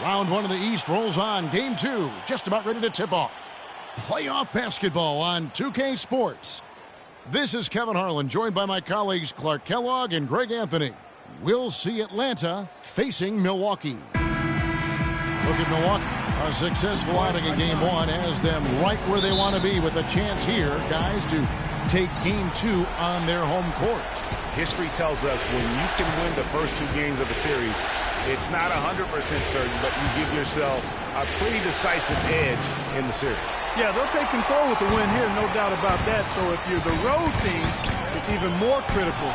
Round one of the East rolls on. Game two, just about ready to tip off. Playoff basketball on 2K Sports. This is Kevin Harlan, joined by my colleagues Clark Kellogg and Greg Anthony. We'll see Atlanta facing Milwaukee. Look at Milwaukee. A successful outing in game one has them right where they want to be with a chance here, guys, to take game two on their home court. History tells us when you can win the first two games of a series, it's not 100% certain, but you give yourself a pretty decisive edge in the series. Yeah, they'll take control with the win here, no doubt about that. So if you're the road team, it's even more critical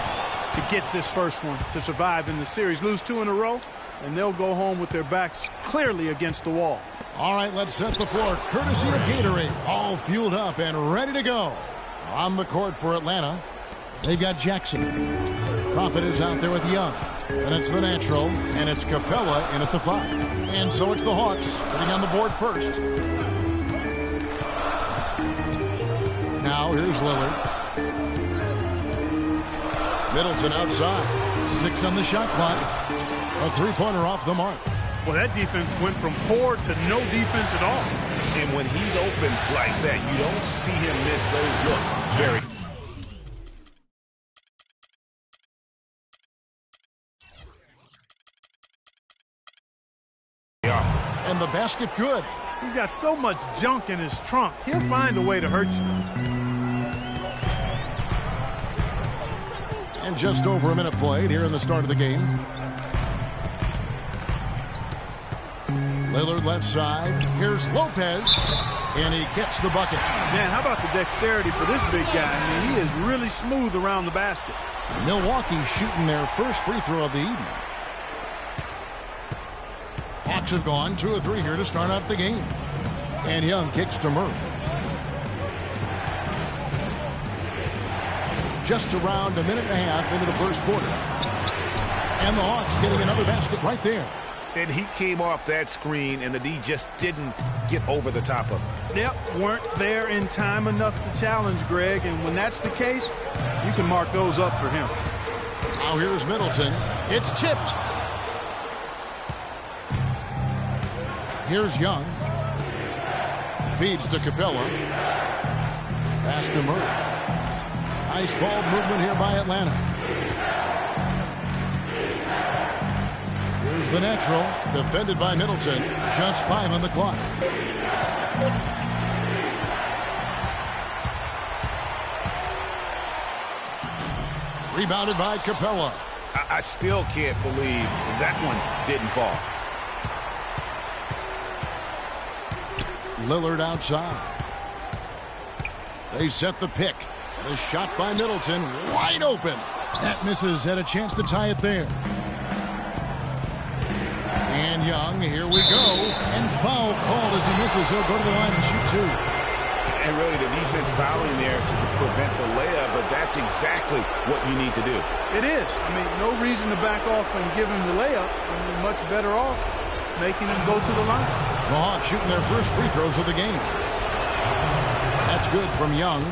to get this first one to survive in the series. Lose two in a row, and they'll go home with their backs clearly against the wall. All right, let's set the floor. Courtesy of Gatorade, all fueled up and ready to go. On the court for Atlanta, they've got Jackson. Prophet is out there with Young. And it's the natural, and it's Capella in at the 5. And so it's the Hawks getting on the board first. Now here's Lillard. Middleton outside. 6 on the shot clock. A three-pointer off the mark. Well, that defense went from poor to no defense at all. And when he's open like that, you don't see him miss those looks very. And the basket good. He's got so much junk in his trunk. He'll find a way to hurt you. And just over a minute played here in the start of the game. Lillard left side. Here's Lopez. And he gets the bucket. Man, how about the dexterity for this big guy? I mean, he is really smooth around the basket. Milwaukee shooting their first free throw of the evening. Hawks have gone 2 of 3 here to start out the game. And Young kicks to Murray. Just around a minute and a half into the first quarter. And the Hawks getting another basket right there. And he came off that screen, and the D just didn't get over the top of him. Yep, weren't there in time enough to challenge Greg. And when that's the case, you can mark those up for him. Now here's Middleton. It's tipped. Here's Young. Feeds to Capella. Pass to Murray. Nice ball movement here by Atlanta. Here's the natural. Defended by Middleton. Just 5 on the clock. Rebounded by Capella. I still can't believe that one didn't fall. Lillard outside. They set the pick. The shot by Middleton, wide open. That misses, had a chance to tie it there. And Young, here we go. And foul called as he misses. He'll go to the line and shoot 2. And really the defense fouling there to prevent the layup, but that's exactly what you need to do. It is. I mean, no reason to back off and give him the layup. I mean, much better off making him go to the line. The Hawks shooting their first free throws of the game. That's good from Young.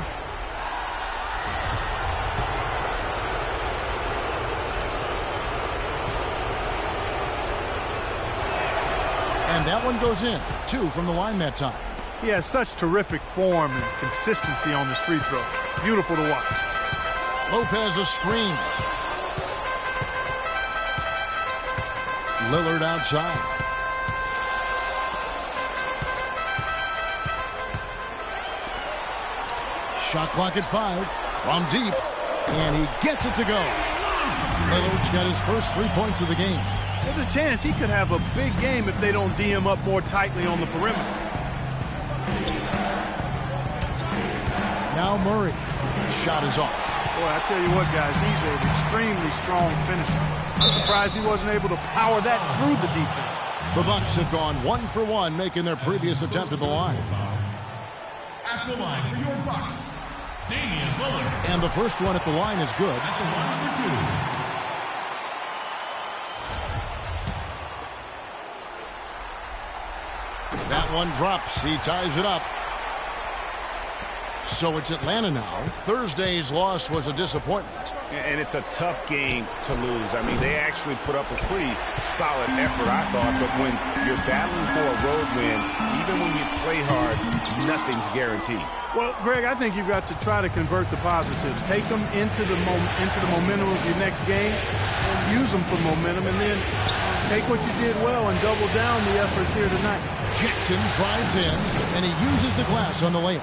And that one goes in. 2 from the line that time. He has such terrific form and consistency on his free throw. Beautiful to watch. Lopez a screen. Lillard outside. Shot clock at 5. From deep. And he gets it to go. Lillard's got his first 3 points of the game. There's a chance he could have a big game if they don't D him up more tightly on the perimeter. Now Murray. Shot is off. Boy, I tell you what, guys, he's an extremely strong finisher. I'm surprised he wasn't able to power that through the defense. The Bucks have gone 1 for 1, making their previous attempt at the line. At the line for your Bucks, Damian Lillard. And the first one at the line is good. At the line for 2. That one drops. He ties it up. So it's Atlanta now. Thursday's loss was a disappointment. And it's a tough game to lose. I mean, they actually put up a pretty solid effort, I thought. But when you're battling for a road win, even when you play hard, nothing's guaranteed. Well, Greg, I think you've got to try to convert the positives. Take them into the momentum of your next game and use them for momentum. And then take what you did well and double down the efforts here tonight. Jackson drives in, and he uses the glass on the layup.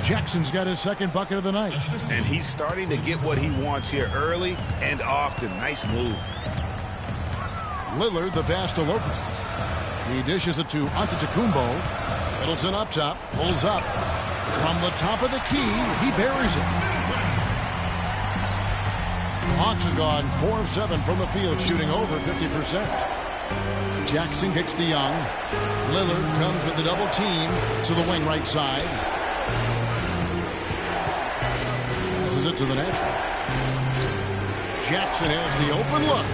Jackson's got his second bucket of the night. And he's starting to get what he wants here early and often. Nice move. Lillard, the pass to Lopez. He dishes it to Antetokounmpo. Middleton up top, pulls up. From the top of the key, he buries it. Hawks have gone 4 of 7 from the field, shooting over 50%. Jackson kicks to Young. Lillard comes with the double team to the wing right side. Passes it to the natural. Jackson has the open look.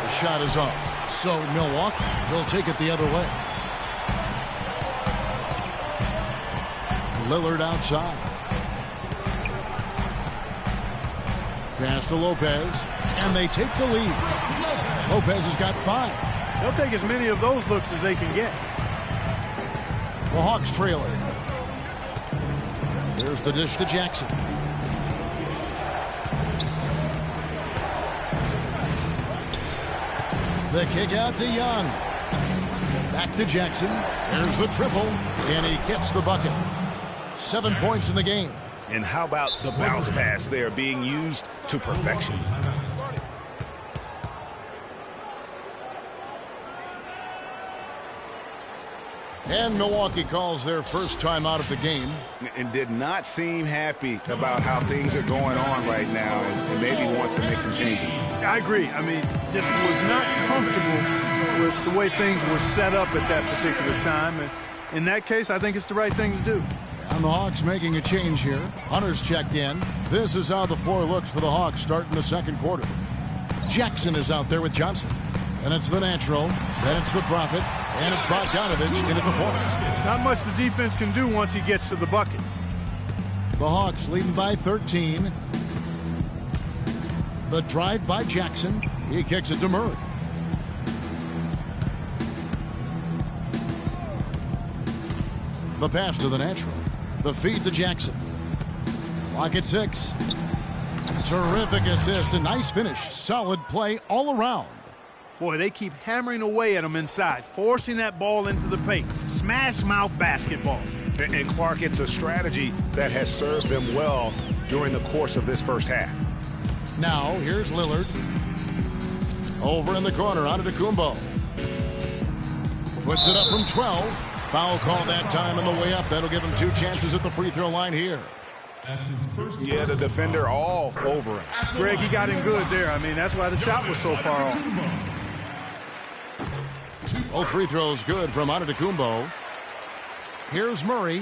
The shot is off. So Milwaukee will take it the other way. Lillard outside. Pass to Lopez. And they take the lead. Lopez has got 5. They'll take as many of those looks as they can get. The Hawks trail it. There's the dish to Jackson. The kick out to Young. Back to Jackson. There's the triple. And he gets the bucket. 7 points in the game. And how about the bounce pass there being used to perfection? And Milwaukee calls their first time out of the game. And did not seem happy about how things are going on right now and maybe wants to make some changes. I agree. I mean, just was not comfortable with the way things were set up at that particular time. And in that case, I think it's the right thing to do. And the Hawks making a change here. Hunter's checked in. This is how the floor looks for the Hawks starting the second quarter. Jackson is out there with Johnson. And it's the natural. Then it's the Prophet. And it's Bogdanovich in at the point. Not much the defense can do once he gets to the bucket. The Hawks leading by 13. The drive by Jackson. He kicks it to Murray. The pass to the natural. The feed to Jackson. Clock at 6. Terrific assist. A nice finish. Solid play all around. Boy, they keep hammering away at him inside, forcing that ball into the paint. Smash mouth basketball. And Clark, it's a strategy that has served them well during the course of this first half. Now, here's Lillard. Over in the corner, Antetokounmpo. Puts it up from 12. Foul call that time on the way up. That'll give him 2 chances at the free throw line here. That's his first. Yeah, the defender all over him. Greg, he got him good there. I mean, that's why the shot was so far off. Both free throws good from Antetokounmpo. Here's Murray.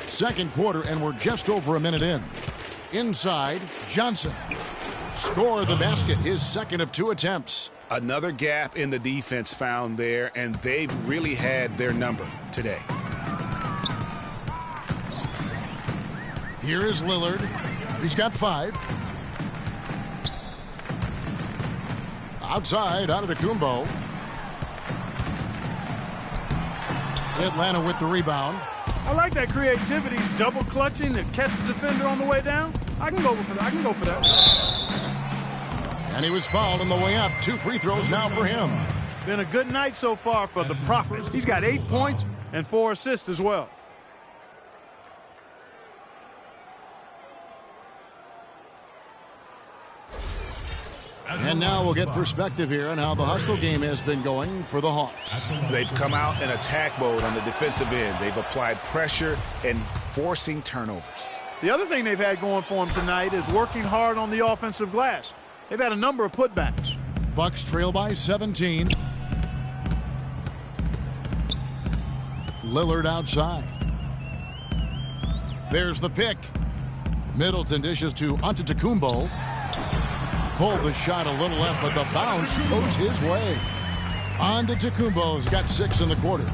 Second quarter, and we're just over a minute in. Inside, Johnson. Score the basket, his second of 2 attempts. Another gap in the defense found there, and they've really had their number today. Here is Lillard. He's got 5. Outside, Antetokounmpo. Atlanta with the rebound. I like that creativity, double clutching to catch the defender on the way down. I can go for that. And he was fouled on the way up. 2 free throws now for him. Been a good night so far for the Prophet. He's got 8 points and 4 assists as well. And now we'll get perspective here on how the hustle game has been going for the Hawks. They've come out in attack mode on the defensive end. They've applied pressure and forcing turnovers. The other thing they've had going for them tonight is working hard on the offensive glass. They've had a number of putbacks. Bucks trail by 17. Lillard outside. There's the pick. Middleton dishes to Antetokounmpo. Pulled the shot a little left, but the bounce goes his way. Antetokounmpo's got 6 in the quarter.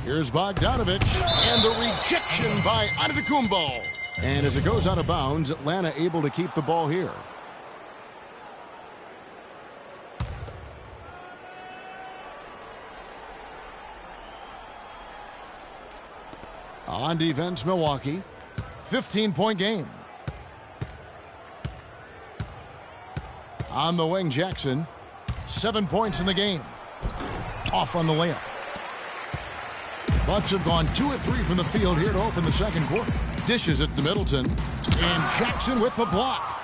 Here's Bogdanovic, and the rejection by Antetokounmpo. And as it goes out of bounds, Atlanta able to keep the ball here. On defense, Milwaukee. 15-point game. On the wing, Jackson. 7 points in the game. Off on the layup. Bucks have gone 2 of 3 from the field here to open the second quarter. Dishes it to Middleton. And Jackson with the block.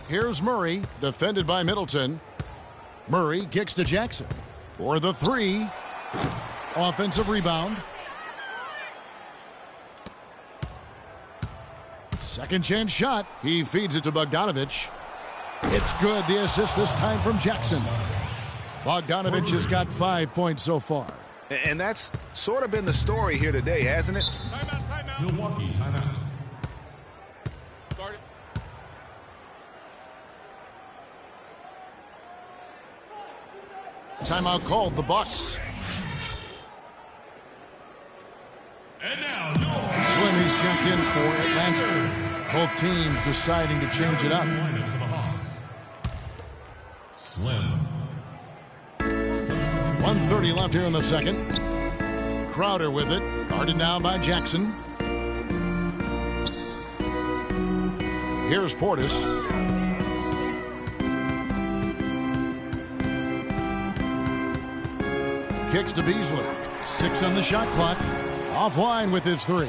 Here's Murray, defended by Middleton. Murray kicks to Jackson for the 3. Offensive rebound. Second chance shot. He feeds it to Bogdanovic. It's good. The assist this time from Jackson. Bogdanovic has got 5 points so far. And that's sort of been the story here today, hasn't it? Timeout. Milwaukee, timeout. Timeout called, the Bucks. And now, your Slim is checked in for Atlanta. Both teams deciding to change it up. lineup for the Hawks. Slim. 1:30 left here in the second. Crowder with it. Guarded now by Jackson. Here's Portis. Kicks to Beasley. 6 on the shot clock. Offline with his 3.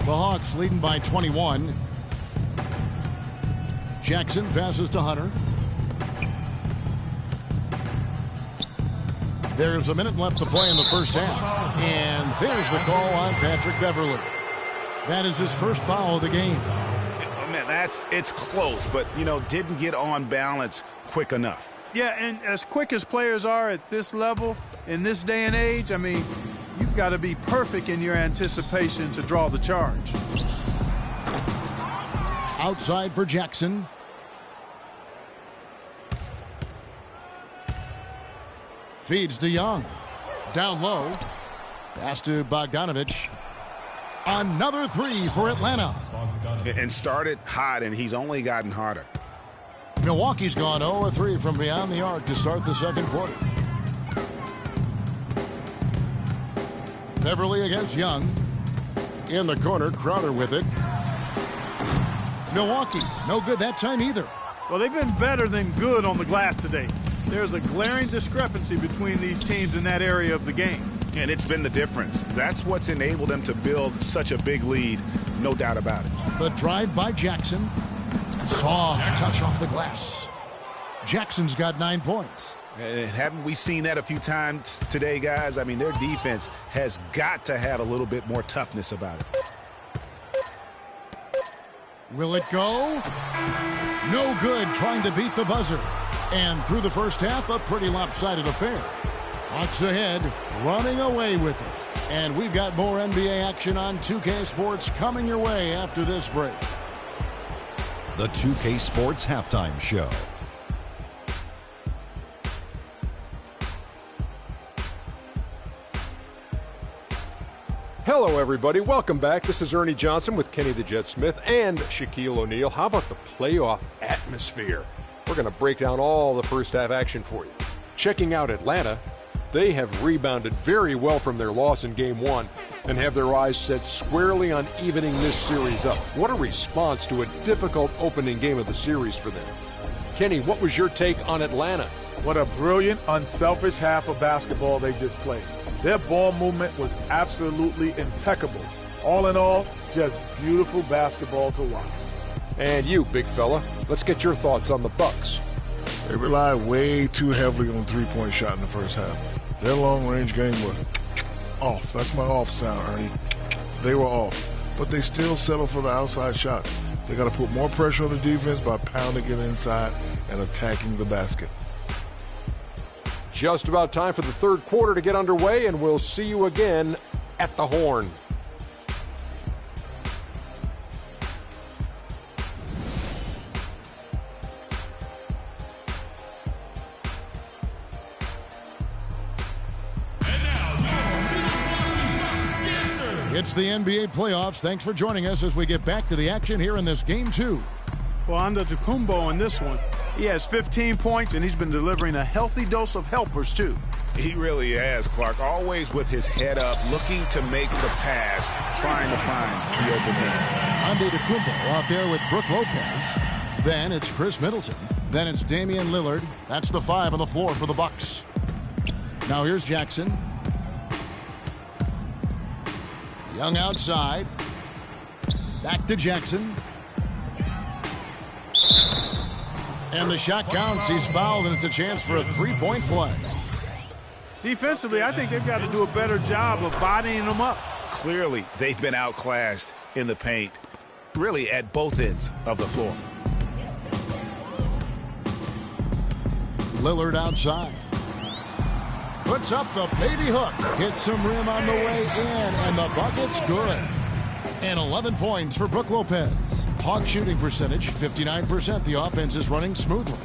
The Hawks leading by 21. Jackson passes to Hunter. There's a minute left to play in the first half. And there's the call on Patrick Beverley. That is his first foul of the game. Man, it's close, but, didn't get on balance quick enough. Yeah, and as quick as players are at this level, in this day and age, I mean, you've got to be perfect in your anticipation to draw the charge. Outside for Jackson. Feeds to Young. Down low. Pass to Bogdanovic. Another 3 for Atlanta. And started hot, and he's only gotten hotter. Milwaukee's gone 0 of 3 from beyond the arc to start the second quarter. Beverly against Young. In the corner, Crowder with it. Milwaukee, no good that time either. Well, they've been better than good on the glass today. There's a glaring discrepancy between these teams in that area of the game. And it's been the difference. That's what's enabled them to build such a big lead, no doubt about it. The drive by Jackson. Soft touch off the glass. Jackson's got 9 points. And haven't we seen that a few times today, guys? I mean, their defense has got to have a little bit more toughness about it. Will it go? No good, trying to beat the buzzer. And through the first half, a pretty lopsided affair. Hawks ahead, running away with it. And we've got more NBA action on 2K Sports coming your way after this break. The 2K Sports Halftime Show. Hello, everybody. Welcome back. This is Ernie Johnson with Kenny the Jet Smith and Shaquille O'Neal. How about the playoff atmosphere? We're going to break down all the first half action for you. Checking out Atlanta, they have rebounded very well from their loss in Game 1 and have their eyes set squarely on evening this series up. What a response to a difficult opening game of the series for them. Kenny, what was your take on Atlanta? What a brilliant, unselfish half of basketball they just played. Their ball movement was absolutely impeccable. All in all, just beautiful basketball to watch. And you, big fella, let's get your thoughts on the Bucks. They relied way too heavily on three-point shot in the first half. Their long-range game was off. That's my off sound, Ernie. They were off. But they still settle for the outside shots. They got to put more pressure on the defense by pounding it inside and attacking the basket. Just about time for the third quarter to get underway, and we'll see you again at the Horn. It's the NBA playoffs. Thanks for joining us as we get back to the action here in this Game 2. Well, Antetokounmpo in this one, he has 15 points, and he's been delivering a healthy dose of helpers, too. He really has, Clark. Always with his head up, looking to make the pass, trying to find the open man. Antetokounmpo out there with Brook Lopez. Then it's Chris Middleton. Then it's Damian Lillard. That's the 5 on the floor for the Bucks. Now here's Jackson. Young outside. Back to Jackson. And the shot counts. He's fouled, and it's a chance for a three-point play. Defensively, I think they've got to do a better job of bodying them up. Clearly, they've been outclassed in the paint, really at both ends of the floor. Lillard outside. Puts up the baby hook. Hits some rim on the way in, and the bucket's good. And 11 points for Brook Lopez. Hawk shooting percentage, 59%. The offense is running smoothly.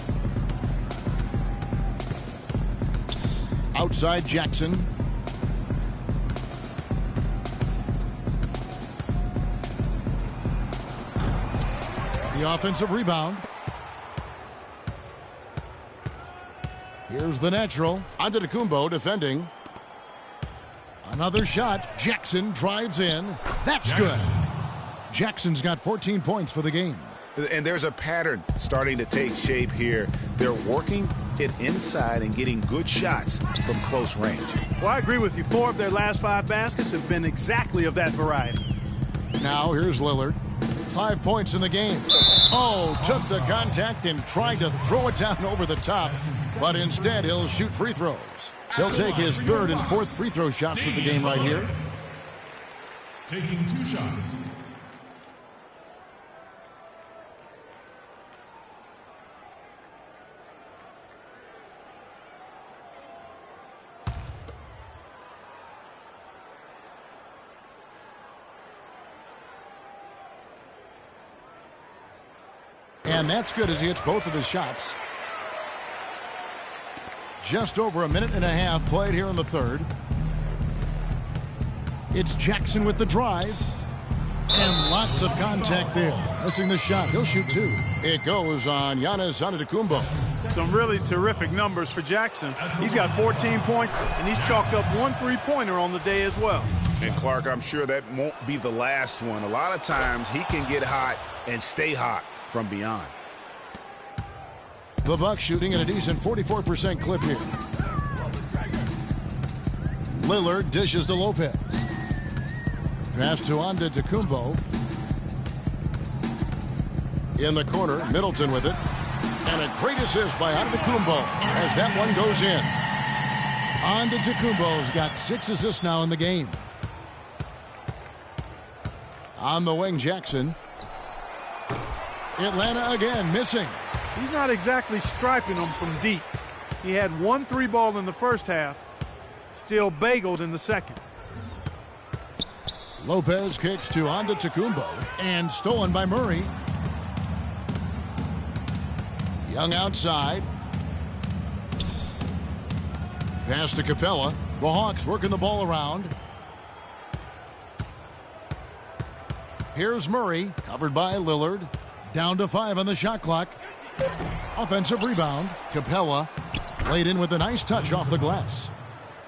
Outside Jackson. The offensive rebound. Here's the natural. Antetokounmpo defending. Another shot. Jackson drives in. That's good. Jackson's got 14 points for the game. And there's a pattern starting to take shape here. They're working it inside and getting good shots from close range. Well, I agree with you. 4 of their last 5 baskets have been exactly of that variety. Now here's Lillard. 5 points in the game. Oh, took the contact and tried to throw it down over the top, but instead he'll shoot free throws. He'll take his 3rd and 4th free throw shots of the game right here. Taking 2 shots. And that's good as he hits both of his shots. Just over a minute and a half played here in the 3rd. It's Jackson with the drive. And lots of contact there. Missing the shot. He'll shoot 2. It goes on Giannis Antetokounmpo. Some really terrific numbers for Jackson. He's got 14 points, and he's chalked up 1 3-pointer on the day as well. And Clark, I'm sure that won't be the last one. A lot of times he can get hot and stay hot from beyond. The Bucks shooting at a decent 44% clip here. Lillard dishes to Lopez. Pass to Antetokounmpo. In the corner, Middleton with it. And a great assist by Antetokounmpo as that one goes in. Antetokounmpo's got 6 assists now in the game. On the wing, Jackson. Atlanta again missing. He's not exactly striping them from deep. He had 1 3-ball in the first half, still bagels in the second. Lopez kicks to Antetokounmpo and stolen by Murray. Young outside. Pass to Capella. The Hawks working the ball around. Here's Murray, covered by Lillard. Down to 5 on the shot clock. Offensive rebound. Capella laid in with a nice touch off the glass.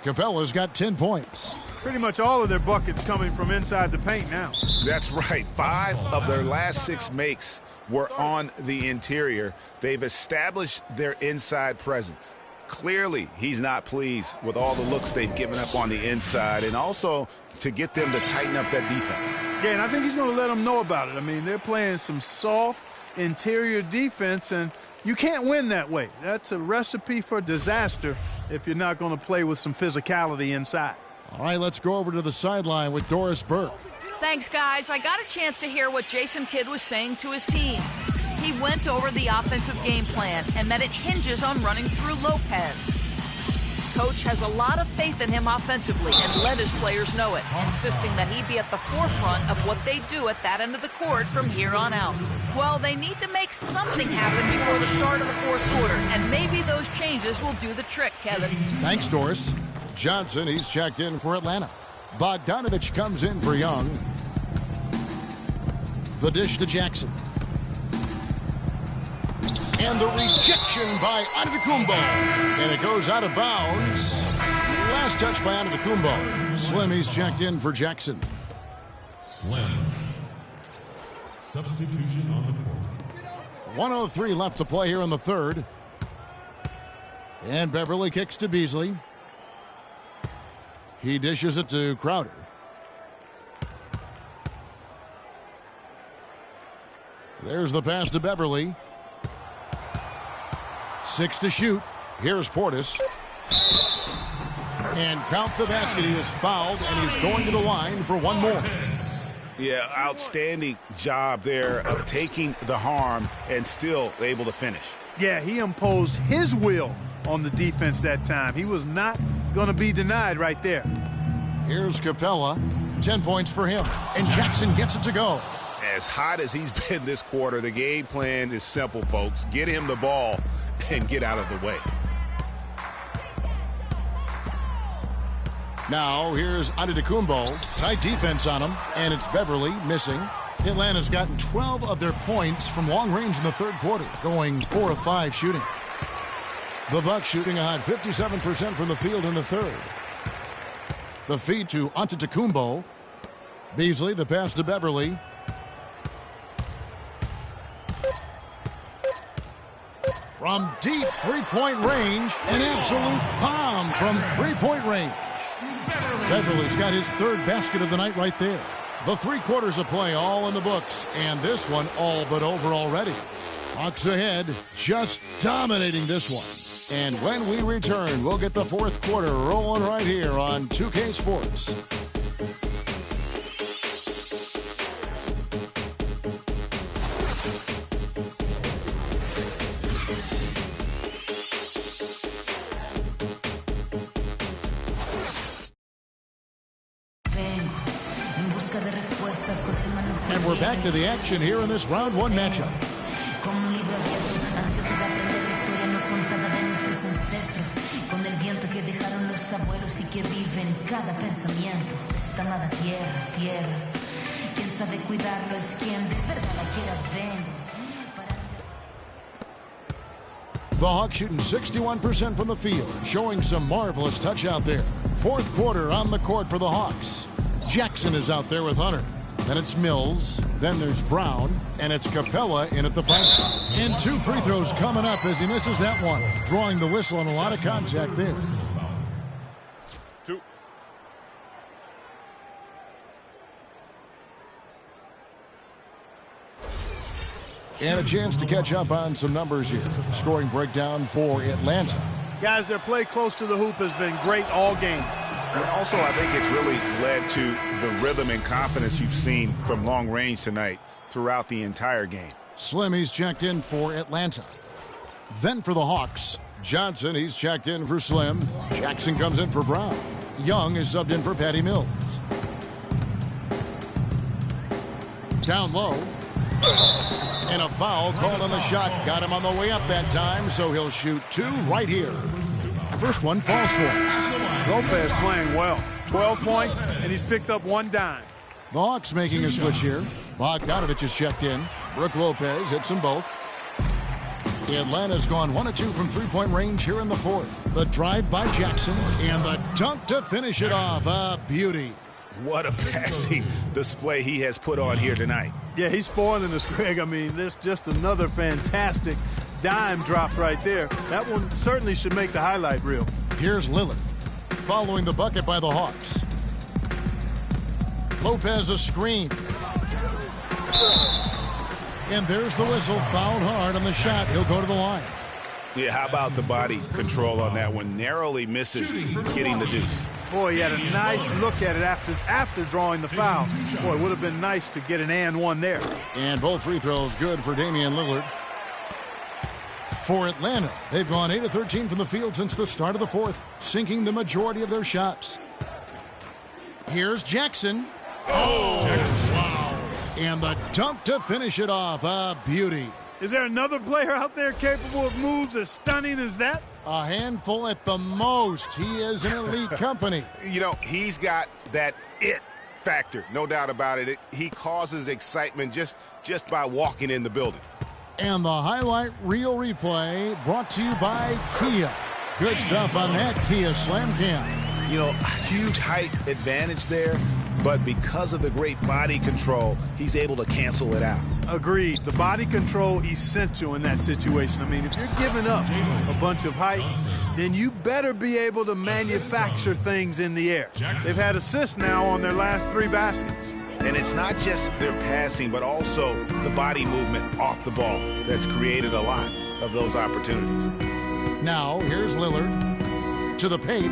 Capella's got 10 points. Pretty much all of their buckets coming from inside the paint now. That's right. 5 of their last 6 makes were on the interior. They've established their inside presence. Clearly, he's not pleased with all the looks they've given up on the inside, and also to get them to tighten up that defense. Yeah, and I think he's going to let them know about it. I mean, they're playing some soft interior defense, and you can't win that way. That's a recipe for disaster if you're not going to play with some physicality inside. All right, let's go over to the sideline with Doris Burke. Thanks, guys. I got a chance to hear what Jason Kidd was saying to his team. He went over the offensive game plan and that it hinges on running through Lopez. Coach has a lot of faith in him offensively and let his players know it, insisting that he be at the forefront of what they do at that end of the court from here on out. Well, they need to make something happen before the start of the 4th quarter, and maybe those changes will do the trick, Kevin. Thanks, Doris. Johnson, he's checked in for Atlanta. Bogdanovich comes in for Young. The dish to Jackson. And the rejection by Antetokounmpo. And it goes out of bounds. Last touch by Antetokounmpo. Slim, he's checked in for Jackson. Slim. Substitution on the court. 1:03 left to play here in the third. And Beverly kicks to Beasley. He dishes it to Crowder. There's the pass to Beverly. 6 to shoot. Here's Portis. And count the basket. He is fouled, and he's going to the line for one more. Yeah, outstanding job there of taking the harm and still able to finish. Yeah, he imposed his will on the defense that time. He was not going to be denied right there. Here's Capella. 10 points for him. And Jackson gets it to go. As hot as he's been this quarter, the game plan is simple, folks. Get him the ball and get out of the way. Now, here's Antetokounmpo. Tight defense on him, and it's Beverly missing. Atlanta's gotten 12 of their points from long range in the third quarter, going 4 of 5 shooting. The Bucks shooting a hot 57% from the field in the third. The feed to Antetokounmpo. Beasley, the pass to Beverly. From deep three-point range, an absolute bomb from three-point range. Beverly's got his third basket of the night right there. The 3 quarters of play all in the books, and this one all but over already. Bucks ahead, just dominating this one. And when we return, we'll get the fourth quarter rolling right here on 2K Sports. And we're back to the action here in this round 1 matchup. The Hawks shooting 61% from the field, showing some marvelous touch out there. Fourth quarter on the court for the Hawks. Jackson is out there with Hunter. Then it's Mills. Then there's Brown. And it's Capella in at the 5 spot. And 2 free throws coming up as he misses that one. Drawing the whistle and a lot of contact there. 2. And a chance to catch up on some numbers here. Scoring breakdown for Atlanta. Guys, their play close to the hoop has been great all game. And also, I think it's really led to the rhythm and confidence you've seen from long range tonight throughout the entire game. Slim, he's checked in for Atlanta. Then for the Hawks, Johnson, he's checked in for Slim. Jackson comes in for Brown. Young is subbed in for Patty Mills. Down low. And a foul called on the shot. Got him on the way up that time, so he'll shoot 2 right here. First one falls for him. Lopez playing well. 12 points, and he's picked up 1 dime. The Hawks making a switch here. Bogdanovich is checked in. Brook Lopez hits them both. Atlanta's gone 1 of 2 from three-point range here in the fourth. The drive by Jackson and the dunk to finish it off. A beauty. What a passing display he has put on here tonight. Yeah, he's spoiling us, Greg. I mean, there's just another fantastic dime drop right there. That one certainly should make the highlight reel. Here's Lillard following the bucket by the Hawks. Lopez a screen. And there's the whistle. Fouled hard on the shot. He'll go to the line. Yeah, how about the body control on that one? Narrowly misses getting the deuce. Boy, he had a nice look at it after drawing the foul. Boy, it would have been nice to get an and one there. And both free throws good for Damian Lillard. For Atlanta, they've gone 8 of 13 from the field since the start of the fourth, sinking the majority of their shots. Here's Jackson. Oh, Jackson, wow. And the dunk to finish it off. A beauty. Is there another player out there capable of moves as stunning as that? A handful at the most. He is an elite company. You know, he's got that it factor, no doubt about it. He causes excitement just by walking in the building. And the highlight reel replay brought to you by Kia. Good stuff on that Kia Slam Cam. You know, huge height advantage there, but because of the great body control, he's able to cancel it out. Agreed. The body control essential in that situation. I mean, if you're giving up a bunch of height, then you better be able to manufacture things in the air. They've had assists now on their last 3 baskets. And it's not just their passing, but also the body movement off the ball that's created a lot of those opportunities. Now, here's Lillard to the paint.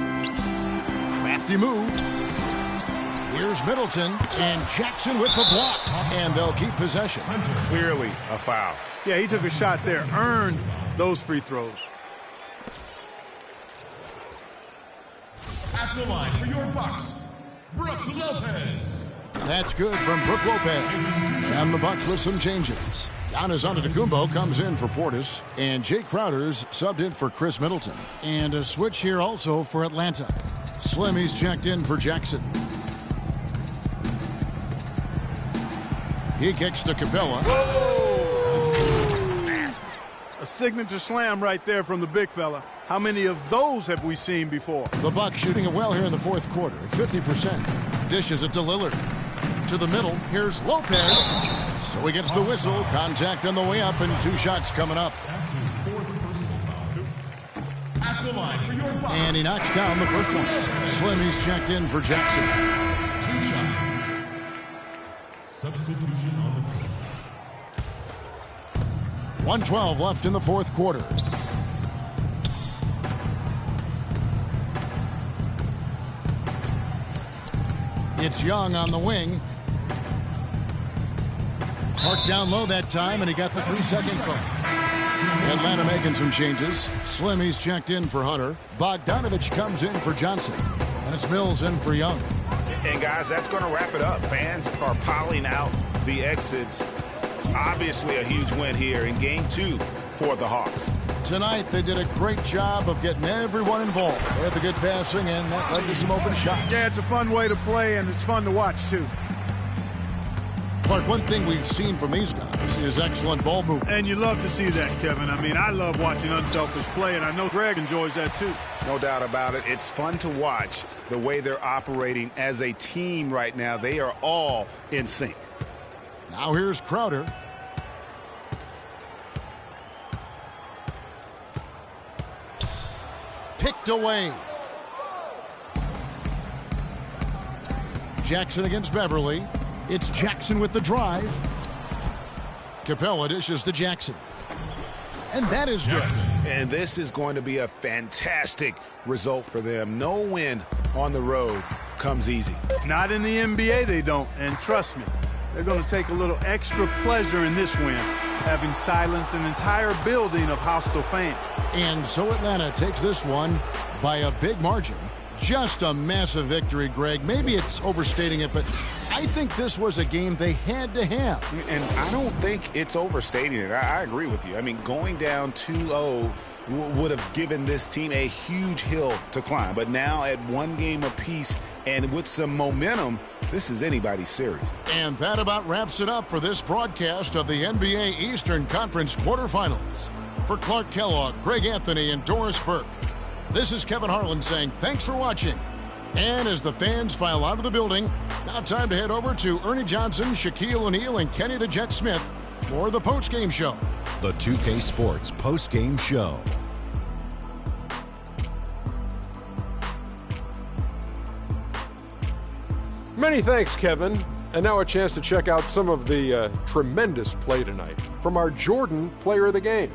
Crafty move. Here's Middleton, and Jackson with the block. And they'll keep possession. Clearly a foul. Yeah, he took a shot there, earned those free throws. At the line for your Bucks, Brook Lopez. That's good from Brook Lopez. And the Bucks with some changes. Giannis Antetokounmpo comes in for Portis, and Jay Crowder's subbed in for Chris Middleton. And a switch here also for Atlanta. Slimmy's checked in for Jackson. He kicks to Capella. A signature slam right there from the big fella. How many of those have we seen before? The Bucks shooting it well here in the fourth quarter at 50%. Dishes it to Lillard. To the middle, here's Lopez. So he gets the whistle. Contact on the way up, and 2 shots coming up. That's his 4th personal foul. At the line for your Bucks. And he knocks down the first one. Slimmy's checked in for Jackson. 2 shots. Substitution on the field. 1:12 left in the fourth quarter. It's Young on the wing. Parked down low that time, and he got the 3-second call. Atlanta making some changes. Slimmy's checked in for Hunter. Bogdanovich comes in for Johnson. And it's Mills in for Young. And guys, that's going to wrap it up. Fans are piling out the exits. Obviously a huge win here in Game 2 for the Hawks. Tonight, they did a great job of getting everyone involved. They had the good passing, and that led to some open shots. Yeah, it's a fun way to play, and it's fun to watch, too. Clark, one thing we've seen from these guys is excellent ball movement. And you love to see that, Kevin. I mean, I love watching unselfish play, and I know Greg enjoys that, too. No doubt about it. It's fun to watch the way they're operating as a team right now. They are all in sync. Now here's Crowder. Picked away. Jackson against Beverly. It's Jackson with the drive. Capella dishes to Jackson. And that is good. And this is going to be a fantastic result for them. No win on the road comes easy. Not in the NBA, they don't. And trust me, they're going to take a little extra pleasure in this win, having silenced an entire building of hostile fans. And so Atlanta takes this one by a big margin. Just a massive victory, Greg. Maybe it's overstating it, but I think this was a game they had to have. And I don't think it's overstating it. I agree with you. I mean, going down 2-0 would have given this team a huge hill to climb. But now at 1 game apiece and with some momentum, this is anybody's series. And that about wraps it up for this broadcast of the NBA Eastern Conference quarterfinals. For Clark Kellogg, Greg Anthony, and Doris Burke, this is Kevin Harlan saying thanks for watching. And as the fans file out of the building, now time to head over to Ernie Johnson, Shaquille O'Neal, and Kenny the Jet Smith for the postgame show. The 2K Sports postgame show. Many thanks, Kevin. And now a chance to check out some of the tremendous play tonight from our Jordan player of the game.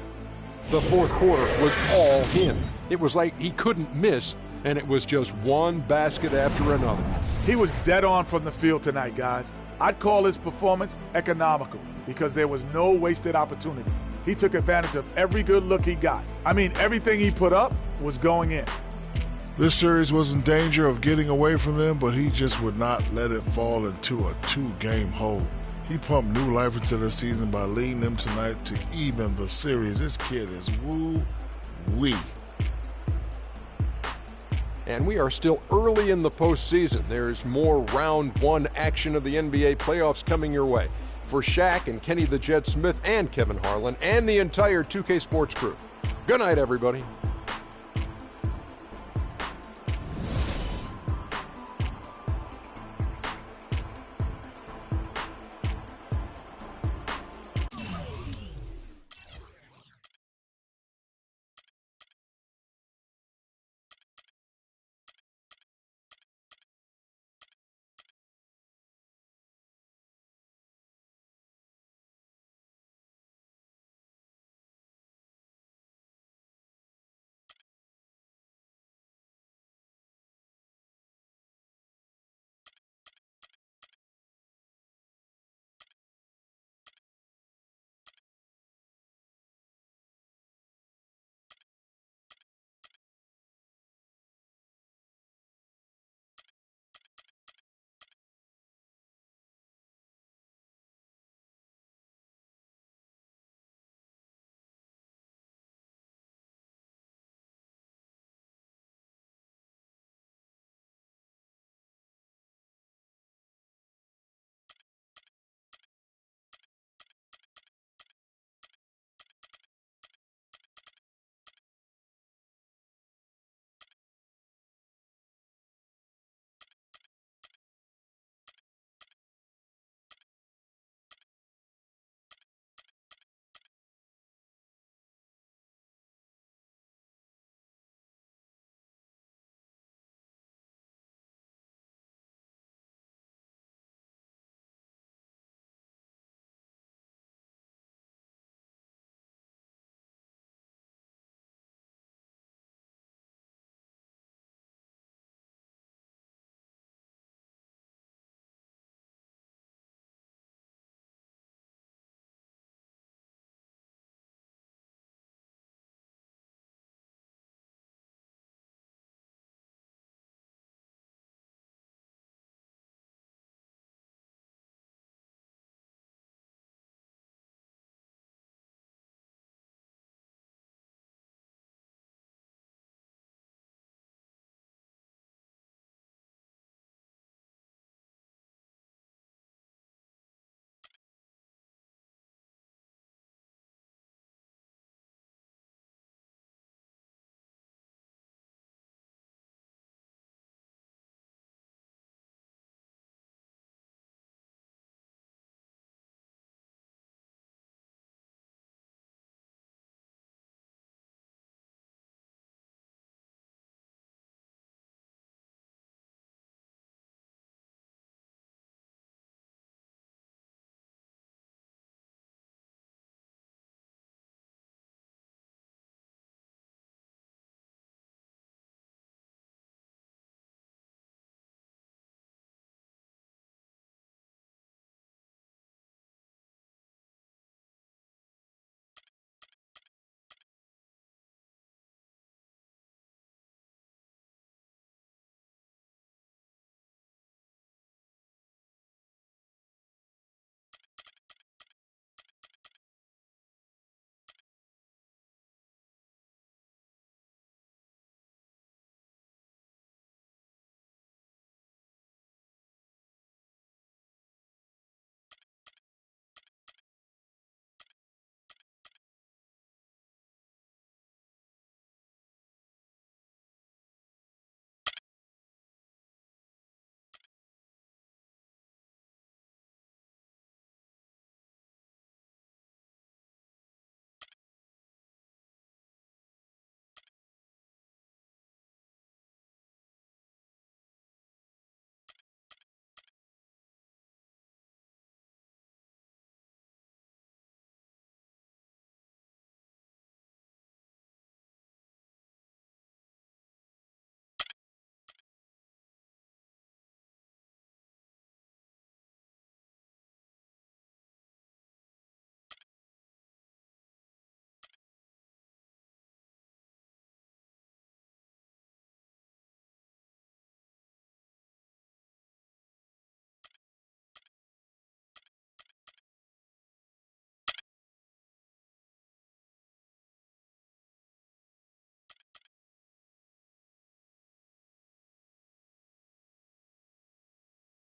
The fourth quarter was all him. It was like he couldn't miss, and it was just one basket after another. He was dead on from the field tonight, guys. I'd call his performance economical because there was no wasted opportunities. He took advantage of every good look he got. I mean, everything he put up was going in. This series was in danger of getting away from them, but he just would not let it fall into a 2-game hole. He pumped new life into their season by leading them tonight to even the series. This kid is woo-wee. And we are still early in the postseason. There's more round one action of the NBA playoffs coming your way. For Shaq and Kenny the Jet Smith and Kevin Harlan and the entire 2K Sports crew, good night, everybody.